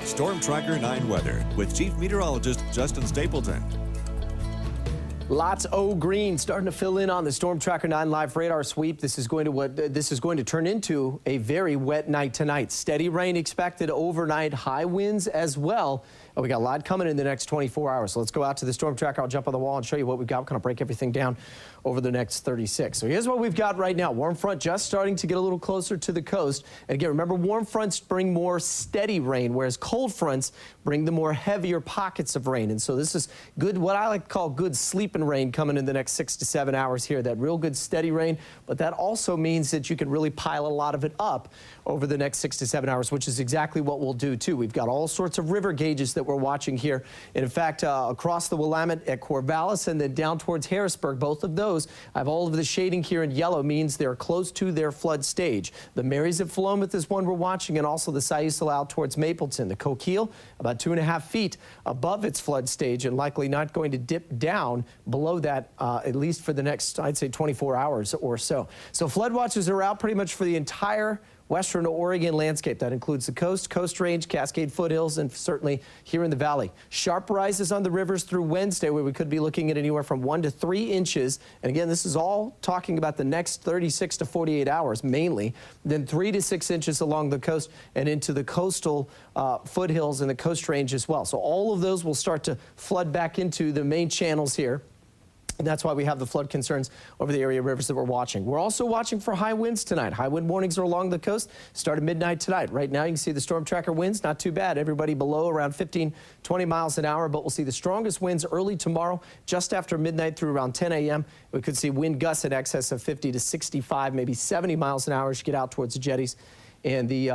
Storm Tracker 9 weather with Chief Meteorologist Justin Stapleton. Lots of green starting to fill in on the Storm Tracker 9 live radar sweep. This is going to turn into a very wet night tonight. Steady rain expected overnight, high winds as well. And we got a lot coming in the next 24 hours. So let's go out to the Storm Tracker. I'll jump on the wall and show you what we've got. Kind of break everything down over the next 36. So here's what we've got right now. Warm front just starting to get a little closer to the coast. And again, remember, warm fronts bring more steady rain, whereas cold fronts bring the more heavier pockets of rain. And so this is good, what I like to call good sleeping rain coming in the next 6 to 7 hours here. That real good steady rain, but that also means that you can really pile a lot of it up over the next 6 to 7 hours, which is exactly what we'll do too. We've got all sorts of river gauges that we're watching here. And in fact, across the Willamette at Corvallis and then down towards Harrisburg, both of those, I have all of the shading here in yellow, means they're close to their flood stage. The Marys at Philomath is one we're watching, and also the Sayussel out towards Mapleton. The Coquille about 2.5 feet above its flood stage and likely not going to dip down below that at least for the next, I'd say, 24 hours or so. So flood watches are out pretty much for the entire western Oregon landscape. That includes the coast range, Cascade foothills, and certainly here in the valley. Sharp rises on the rivers through Wednesday, where we could be looking at anywhere from 1 to 3 inches. And again, this is all talking about the next 36 to 48 hours mainly. Then 3 to 6 inches along the coast and into the coastal foothills and the coast range as well. So all of those will start to flood back into the main channels here. And that's why we have the flood concerns over the area rivers that we're watching. We're also watching for high winds tonight. High wind warnings are along the coast. Start at midnight tonight. Right now you can see the Storm Tracker winds, not too bad. Everybody below around 15, 20 miles an hour. But we'll see the strongest winds early tomorrow, just after midnight through around 10 a.m. We could see wind gusts in excess of 50 to 65, maybe 70 miles an hour as you get out towards the jetties and the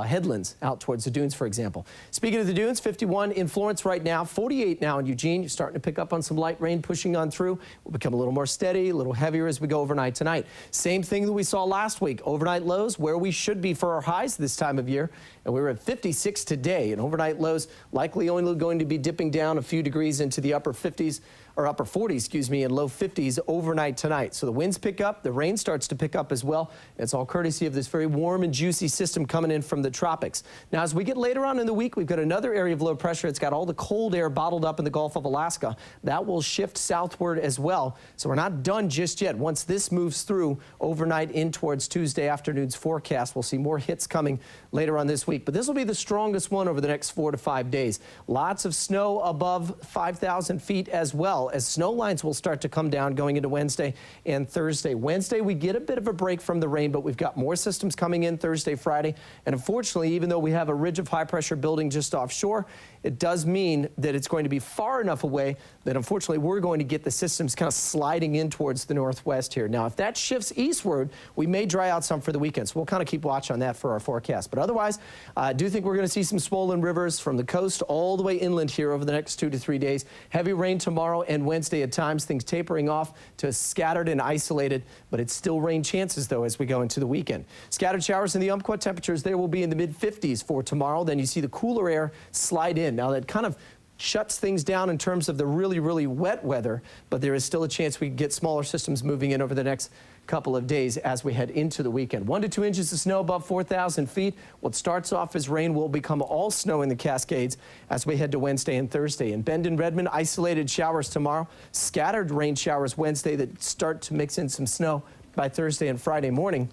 headlands out towards the dunes, for example. Speaking of the dunes, 51 in Florence right now, 48 now in Eugene. You're starting to pick up on some light rain pushing on through. Will become a little more steady, a little heavier as we go overnight tonight. Same thing that we saw last week. Overnight lows where we should be for our highs this time of year. And we were at 56 today, and overnight lows likely only going to be dipping down a few degrees into the upper 50s, or upper 40s, excuse me, and low 50s overnight tonight. So the winds pick up, the rain starts to pick up as well. It's all courtesy of this very warm and juicy system coming in from the tropics. Now, as we get later on in the week, we've got another area of low pressure. It's got all the cold air bottled up in the Gulf of Alaska. That will shift southward as well. So we're not done just yet. Once this moves through overnight in towards Tuesday afternoon's forecast, we'll see more hits coming later on this week. But this will be the strongest one over the next 4 to 5 days. Lots of snow above 5,000 feet as well, as snow lines will start to come down going into Wednesday and Thursday. Wednesday, we get a bit of a break from the rain, but we've got more systems coming in Thursday, Friday. And unfortunately, even though we have a ridge of high pressure building just offshore, it does mean that it's going to be far enough away that unfortunately we're going to get the systems kind of sliding in towards the northwest here. Now, if that shifts eastward, we may dry out some for the weekend. So we'll kind of keep watch on that for our forecast. But otherwise, I do think we're going to see some swollen rivers from the coast all the way inland here over the next 2 to 3 days. Heavy rain tomorrow and Wednesday at times, things tapering off to scattered and isolated, but it's still rain chances though as we go into the weekend. Scattered showers in the Umpqua. Temperatures there will be in the mid-50s for tomorrow. Then you see the cooler air slide in. Now that kind of shuts things down in terms of the really, really wet weather, but there is still a chance we get smaller systems moving in over the next couple of days as we head into the weekend. 1 to 2 inches of snow above 4,000 feet. What starts off as rain will become all snow in the Cascades as we head to Wednesday and Thursday. In Bend and Redmond, isolated showers tomorrow. Scattered rain showers Wednesday that start to mix in some snow by Thursday and Friday morning.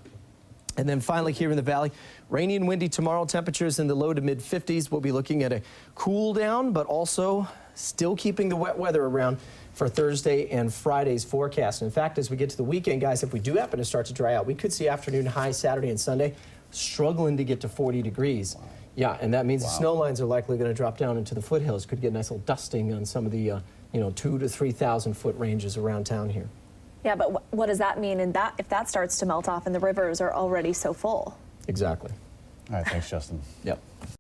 And then finally here in the valley, rainy and windy tomorrow. Temperatures in the low to mid 50s. We'll be looking at a cool down, but also still keeping the wet weather around for Thursday and Friday's forecast. And in fact, as we get to the weekend, guys, if we do happen to start to dry out, we could see afternoon highs Saturday and Sunday struggling to get to 40 degrees. Wow. Yeah, and that means the snow lines are likely going to drop down into the foothills. Could get a nice little dusting on some of the 2,000 to 3,000 foot ranges around town here. Yeah, but what does that mean if that starts to melt off and the rivers are already so full? Exactly. All right, thanks, Justin. Yep.